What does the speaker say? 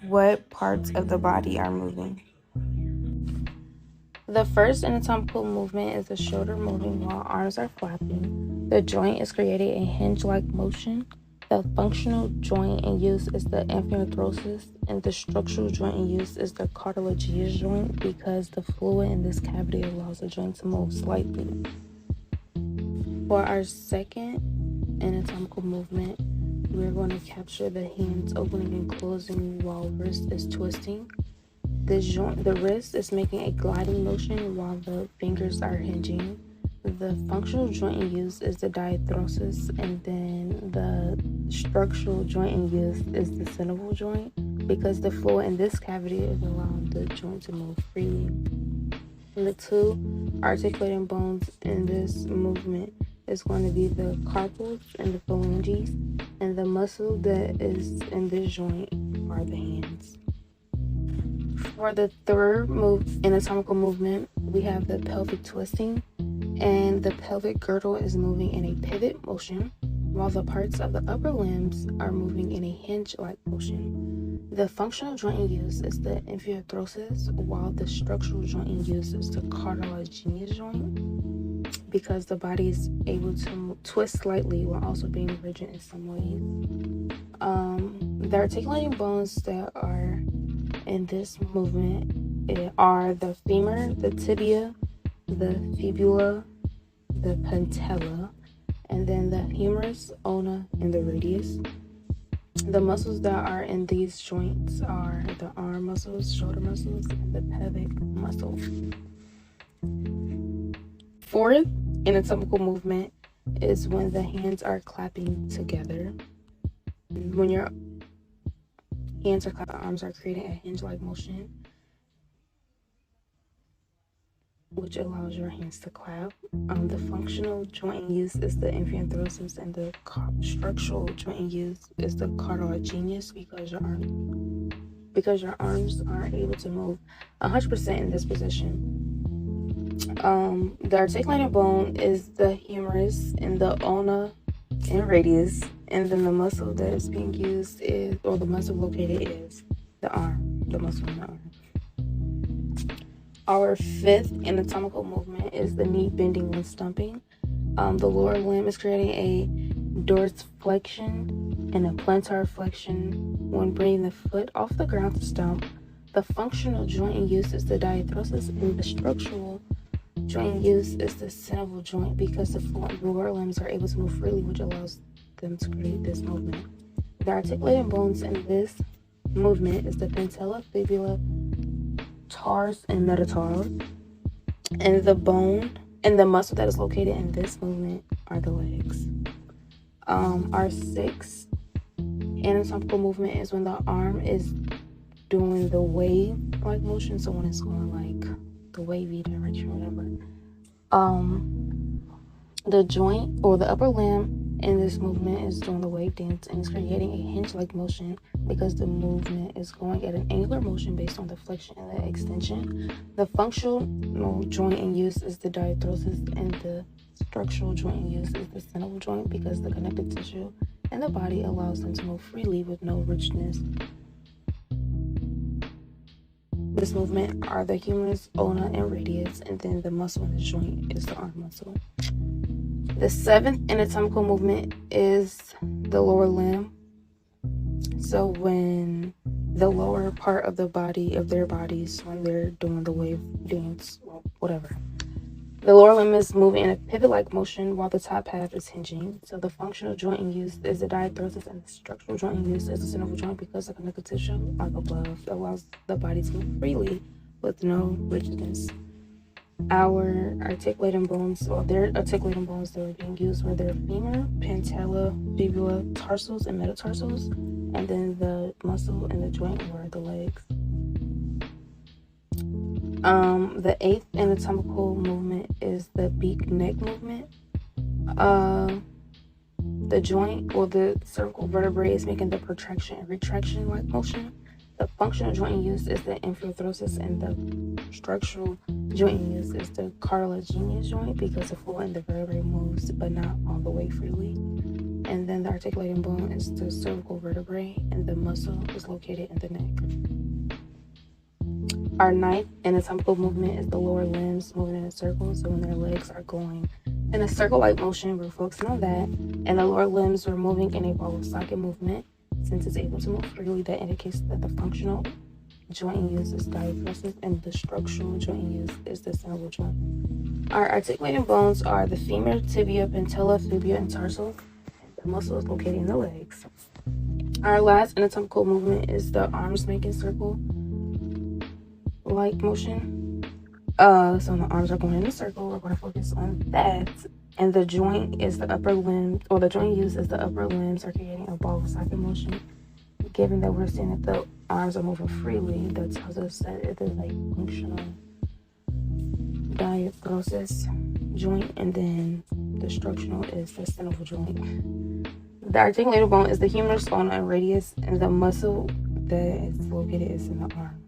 What parts of the body are moving? The first anatomical movement is the shoulder moving while arms are flapping. The joint is creating a hinge-like motion. The functional joint in use is the inferior thoracic, and the structural joint in use is the cartilaginous joint because the fluid in this cavity allows the joint to move slightly. For our second anatomical movement, we're going to capture the hands opening and closing while wrist is twisting. The wrist is making a gliding motion while the fingers are hinging. The functional joint in use is the diathosis, and then the structural joint in use is the synovial joint because the fluid in this cavity is allowing the joint to move freely. And the two articulating bones in this movement is going to be the carpals and the phalanges, and the muscle that is in this joint are the hands. For the third anatomical movement, we have the pelvic twisting, and the pelvic girdle is moving in a pivot motion, while the parts of the upper limbs are moving in a hinge-like motion. The functional joint in use is the inferior thoracic, while the structural joint in use is the cartilaginous joint, because the body is able to twist slightly while also being rigid in some ways. The articulating bones that are in this movement are the femur, the tibia, the fibula, the patella, and then the humerus, ulna, and the radius. The muscles that are in these joints are the arm muscles, shoulder muscles, and the pelvic muscle. Fourth anatomical movement is when the hands are clapping together. When your hands are clapping, arms are creating a hinge-like motion, which allows your hands to clap. The functional joint in use is the inferior thoracic, and the structural joint in use is the cartilaginous because your arms aren't able to move 100% in this position. The articulating bone is the humerus and the ulna and radius, and then the muscle that is being used is, or the muscle located is the arm, the muscle in the arm. Our fifth anatomical movement is the knee bending when stumping. The lower limb is creating a dorsiflexion and a plantar flexion when bringing the foot off the ground to stump. The functional joint in use is the diathosis, and the structural joint in use is the synovial joint because the lower limbs are able to move freely, which allows them to create this movement. The articulating bones in this movement is the patella, fibula, tars, and metatarsals, and the bone and the muscle that is located in this movement are the legs. Our sixth anatomical movement is when the arm is doing the wave-like motion, so when it's going like the wavy direction or whatever. The joint or the upper limb in this movement is doing the wave dance and is creating a hinge-like motion because the movement is going at an angular motion based on the flexion and the extension. The functional joint in use is the diathosis, and the structural joint in use is the synovial joint because the connective tissue and the body allows them to move freely with no rigidness. This movement are the humerus, ulna, and radius, and then the muscle in the joint is the arm muscle. The seventh anatomical movement is the lower limb. So when the lower part of the body, of their bodies, when they're doing the wave dance or whatever, the lower limb is moving in a pivot-like motion while the top half is hinging. So the functional joint in use is the diathosis, and the structural joint in use is the synovial joint because the connective tissue, like above, allows the body to move freely with no rigidness. Our articulating bones, or their articulating bones that were being used were their femur, patella, fibula, tarsals, and metatarsals, and then the muscle and the joint were the legs. The eighth anatomical movement is the beak neck movement. The joint or the cervical vertebrae is making the protraction and retraction like motion. The functional joint in use is the inferior thoracic, and the structural joint in use is the cartilaginous joint because the fluid in the vertebrae moves but not all the way freely. and then the articulating bone is the cervical vertebrae, and the muscle is located in the neck. Our ninth anatomical movement is the lower limbs moving in a circle. So when their legs are going in a circle-like motion, we're focusing on that. And the lower limbs are moving in a ball of socket movement. Since it's able to move freely, that indicates that the functional joint in use is diaphosis, and the structural joint in use is the synovial joint. Our articulating bones are the femur, tibia, patella, fibula, and tarsal. The muscle is located in the legs. Our last anatomical movement is the arms making circle like motion. So the arms are going in a circle. We're going to focus on that. And the joint is the upper limb, or the joint used is the upper limbs are creating a ball of socket motion. Given that we're seeing that the arms are moving freely, that tells us that it is a functional diaphosis joint, and then the structural is the synovial joint. The articulating bone is the humerus, ulna, and radius, and the muscle that is located is in the arm.